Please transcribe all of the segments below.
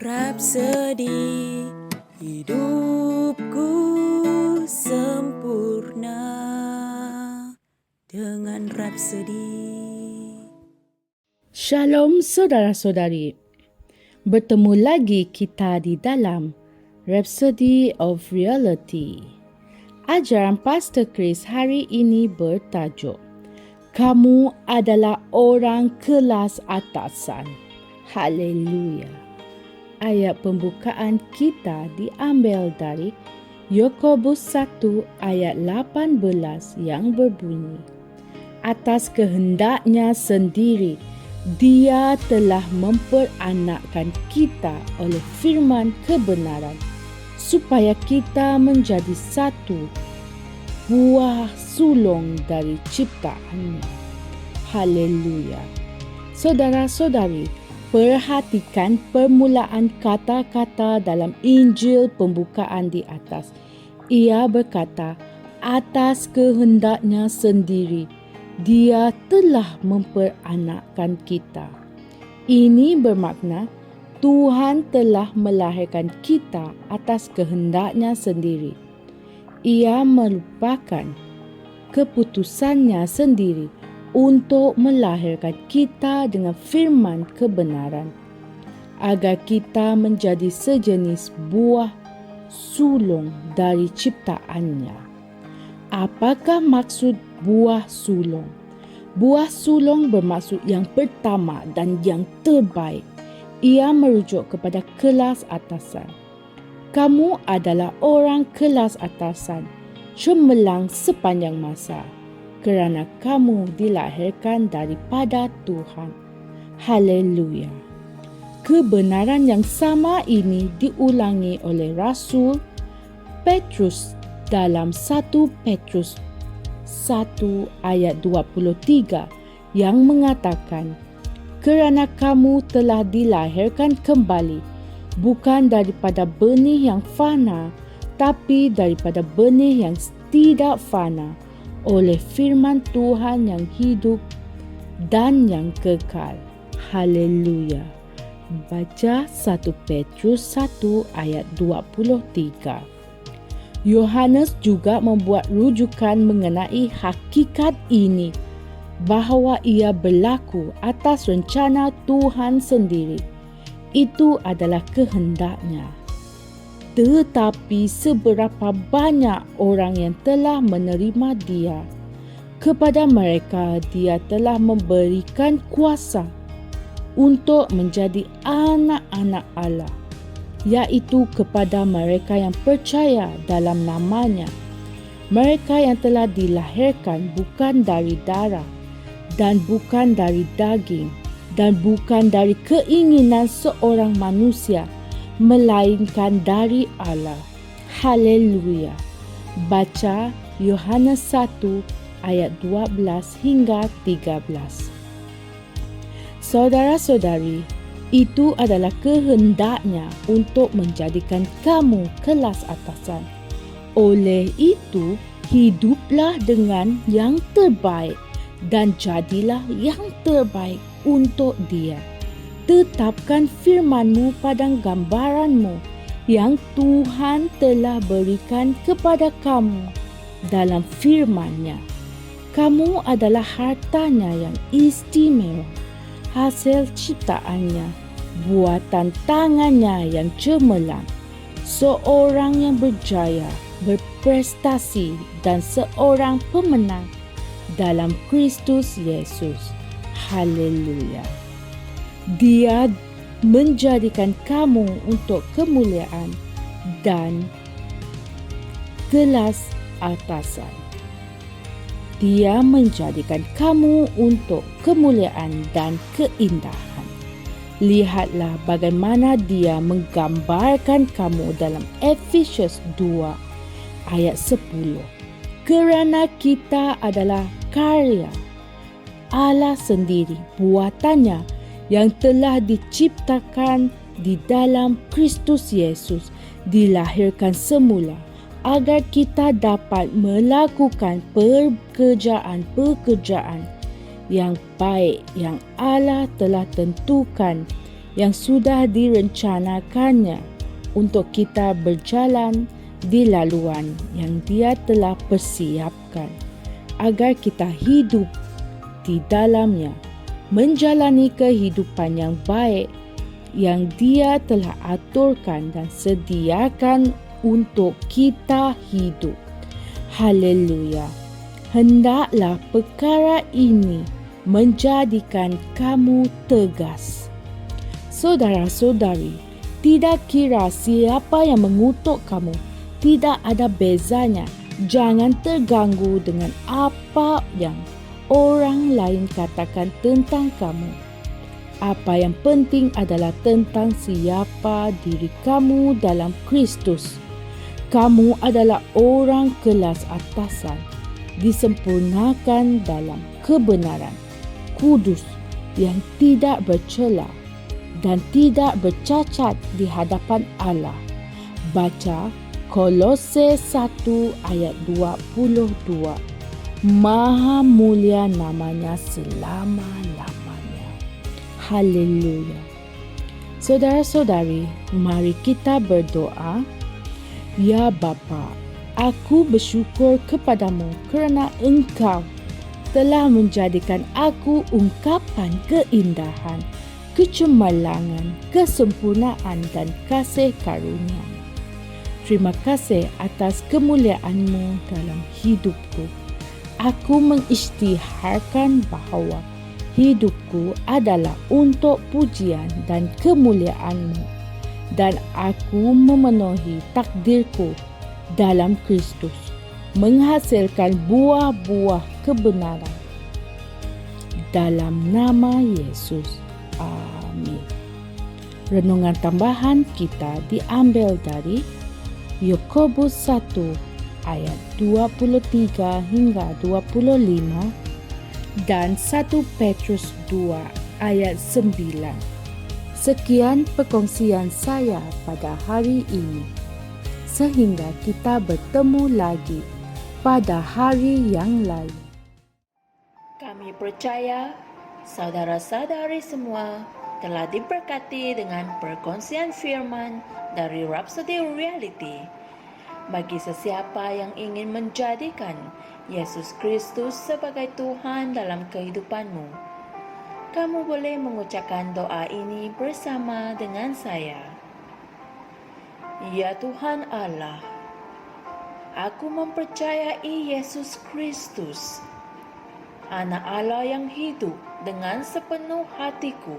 Rapsodi hidupku sempurna dengan Rapsodi. Shalom saudara-saudari. Bertemu lagi kita di dalam Rhapsody of Reality. Ajaran Pastor Chris hari ini bertajuk Kamu adalah orang kelas atasan. Haleluya. Ayat pembukaan kita diambil dari Yakobus 1 ayat 18 yang berbunyi, atas kehendaknya sendiri, Dia telah memperanakkan kita oleh firman kebenaran, supaya kita menjadi satu buah sulung dari ciptaannya. Haleluya. Saudara-saudari, perhatikan permulaan kata-kata dalam Injil pembukaan di atas. Ia berkata, atas kehendaknya sendiri, Dia telah memperanakkan kita. Ini bermakna Tuhan telah melahirkan kita atas kehendaknya sendiri. Ia merupakan keputusannya sendiri untuk melahirkan kita dengan firman kebenaran, agar kita menjadi sejenis buah sulung dari ciptaannya. Apakah maksud buah sulung? Buah sulung bermaksud yang pertama dan yang terbaik. Ia merujuk kepada kelas atasan. Kamu adalah orang kelas atasan, cemerlang sepanjang masa, kerana kamu dilahirkan daripada Tuhan. Haleluya. Kebenaran yang sama ini diulangi oleh Rasul Petrus dalam 1 Petrus 1 ayat 23 yang mengatakan, kerana kamu telah dilahirkan kembali, bukan daripada benih yang fana, tapi daripada benih yang tidak fana, oleh firman Tuhan yang hidup dan yang kekal. Haleluya. Baca 1 Petrus 1 ayat 23. Yohanes juga membuat rujukan mengenai hakikat ini, bahawa ia berlaku atas rencana Tuhan sendiri. Itu adalah kehendaknya. Tetapi seberapa banyak orang yang telah menerima Dia, kepada mereka Dia telah memberikan kuasa untuk menjadi anak-anak Allah, iaitu kepada mereka yang percaya dalam nama-Nya. Mereka yang telah dilahirkan bukan dari darah dan bukan dari daging dan bukan dari keinginan seorang manusia, melainkan dari Allah. Haleluya. Baca Yohanes 1 ayat 12 hingga 13. Saudara-saudari, itu adalah kehendaknya untuk menjadikan kamu kelas atasan. Oleh itu, hiduplah dengan yang terbaik dan jadilah yang terbaik untuk Dia. Tetapkan firman-Mu pada gambaran-Mu yang Tuhan telah berikan kepada kamu dalam firman-Nya. Kamu adalah hartanya yang istimewa, hasil ciptaannya, buatan tangannya yang cemerlang, seorang yang berjaya, berprestasi dan seorang pemenang dalam Kristus Yesus. Haleluya. Dia menjadikan kamu untuk kemuliaan dan kelas atasan. Dia menjadikan kamu untuk kemuliaan dan keindahan. Lihatlah bagaimana Dia menggambarkan kamu dalam Efesius 2 ayat 10. Kerana kita adalah karya Allah sendiri, buatannya yang telah diciptakan di dalam Kristus Yesus, dilahirkan semula agar kita dapat melakukan pekerjaan-pekerjaan yang baik yang Allah telah tentukan yang sudah direncanakannya untuk kita berjalan di laluan yang Dia telah persiapkan agar kita hidup di dalamnya, menjalani kehidupan yang baik yang Dia telah aturkan dan sediakan untuk kita hidup. Haleluya. Hendaklah perkara ini menjadikan kamu tegas. Saudara-saudari, tidak kira siapa yang mengutuk kamu, tidak ada bezanya. Jangan terganggu dengan apa yang orang lain katakan tentang kamu. Apa yang penting adalah tentang siapa diri kamu dalam Kristus. Kamu adalah orang kelas atasan, disempurnakan dalam kebenaran, kudus, yang tidak bercela dan tidak bercacat di hadapan Allah. Baca Kolose 1 ayat 22. Maha mulia namanya selama-lamanya. Haleluya. Saudara-saudari, mari kita berdoa. Ya Bapa, aku bersyukur kepadamu kerana Engkau telah menjadikan aku ungkapan keindahan, kecemerlangan, kesempurnaan dan kasih karunia. Terima kasih atas kemuliaan-Mu dalam hidupku. Aku mengisytiharkan bahawa hidupku adalah untuk pujian dan kemuliaan-Mu, dan aku memenuhi takdirku dalam Kristus, menghasilkan buah-buah kebenaran. Dalam nama Yesus. Amin. Renungan tambahan kita diambil dari Yakobus 1 ayat 23 hingga 25 dan 1 Petrus 2 ayat 9. Sekian perkongsian saya pada hari ini. Sehingga kita bertemu lagi pada hari yang lain. Kami percaya saudara-saudari semua telah diberkati dengan perkongsian firman dari Rhapsody Reality. Bagi sesiapa yang ingin menjadikan Yesus Kristus sebagai Tuhan dalam kehidupanmu, kamu boleh mengucapkan doa ini bersama dengan saya. Ya Tuhan Allah, aku mempercayai Yesus Kristus, Anak Allah yang hidup dengan sepenuh hatiku.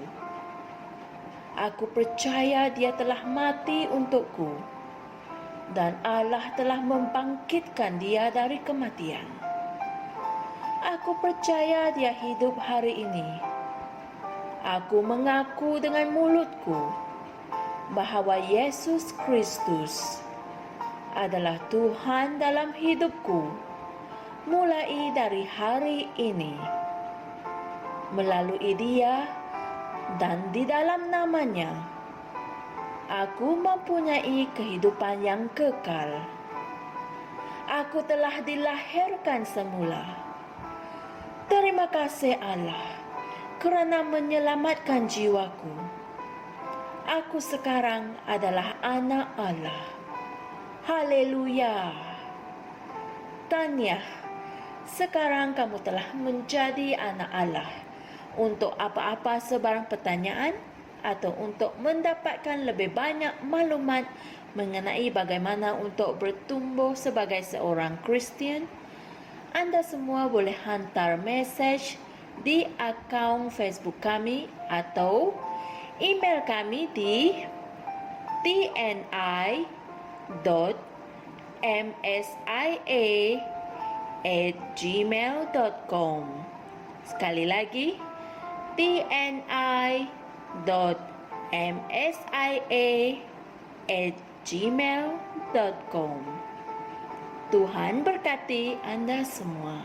Aku percaya Dia telah mati untukku dan Allah telah membangkitkan Dia dari kematian. Aku percaya Dia hidup hari ini. Aku mengaku dengan mulutku bahawa Yesus Kristus adalah Tuhan dalam hidupku mulai dari hari ini. Melalui Dia dan di dalam nama-Nya, aku mempunyai kehidupan yang kekal. Aku telah dilahirkan semula. Terima kasih Allah kerana menyelamatkan jiwaku. Aku sekarang adalah anak Allah. Haleluya. Tahniah, sekarang kamu telah menjadi anak Allah. Untuk apa-apa sebarang pertanyaan atau untuk mendapatkan lebih banyak maklumat mengenai bagaimana untuk bertumbuh sebagai seorang Kristian, anda semua boleh hantar mesej di akaun Facebook kami atau email kami di tni.msia@gmail.com. Sekali lagi, tni.msia@gmail.com. Tuhan berkati anda semua.